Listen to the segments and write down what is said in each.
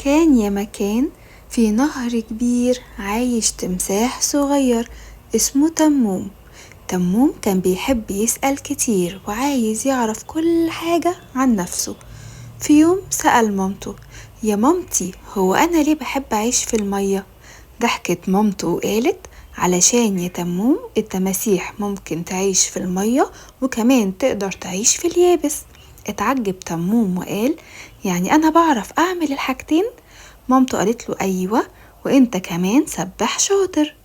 كان يا مكان في نهر كبير عايش تمساح صغير اسمه تموم. تموم كان بيحب يسأل كتير وعايز يعرف كل حاجة عن نفسه. في يوم سأل مامته: يا مامتي، هو أنا ليه بحب أعيش في المية؟ ضحكت مامته وقالت: علشان يا تموم التماسيح ممكن تعيش في المية وكمان تقدر تعيش في اليابس. اتعجب تموم وقال: يعني أنا بعرف أعمل الحاجتين؟ مامته قالت له: أيوة، وإنت كمان سباح شاطر.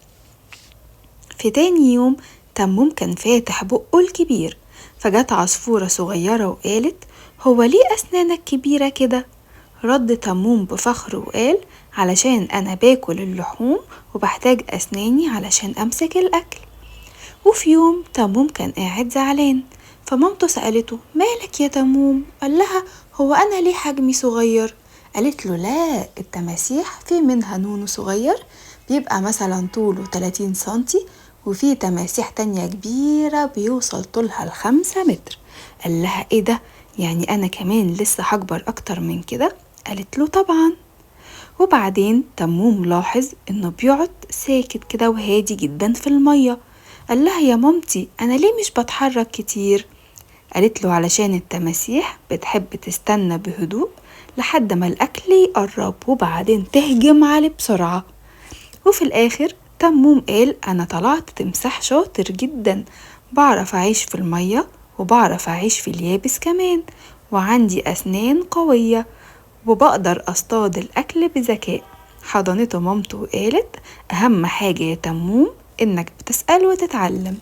في تاني يوم تموم كان فاتح بقه الكبير، فجت عصفورة صغيرة وقالت: هو ليه أسنانك كبيرة كده؟ رد تموم بفخر وقال: علشان أنا باكل اللحوم وبحتاج أسناني علشان أمسك الأكل. وفي يوم تموم كان قاعد زعلان، فمامته سألته: مالك يا تموم؟ قال لها: هو أنا ليه حجمي صغير؟ قالت له: لا، التماسيح في منها نونو صغير بيبقى مثلا طوله 30 سنتي، وفي تماسيح تانية كبيرة بيوصل طولها ل5 متر. قال لها: ايه ده؟ يعني أنا كمان لسه هكبر أكتر من كده؟ قالت له: طبعا. وبعدين تموم لاحظ انه بيقعد ساكت كده وهادي جدا في المية. قال لها: يا مامتي، انا ليه مش بتحرك كتير؟ قالت له: علشان التماسيح بتحب تستنى بهدوء لحد ما الاكل يقرب وبعدين تهجم عليه بسرعة. وفي الاخر تموم قال: انا طلعت تمساح شاطر جدا، بعرف اعيش في المية وبعرف اعيش في اليابس كمان، وعندي اسنان قوية وبقدر اصطاد الاكل بذكاء. حضنته مامته وقالت: اهم حاجة يا تموم انك بتسأل وتتعلم.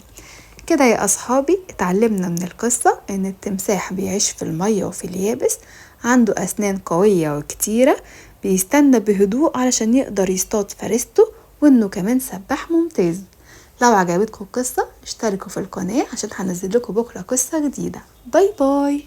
كده يا أصحابي اتعلمنا من القصة إن التمساح بيعيش في المية وفي اليابس، عنده أسنان قوية وكتيرة، بيستنى بهدوء علشان يقدر يصطاد فريسته، وإنه كمان سباح ممتاز. لو عجبتكم القصة اشتركوا في القناة عشان هنزل لكم بكرة قصة جديدة. باي باي.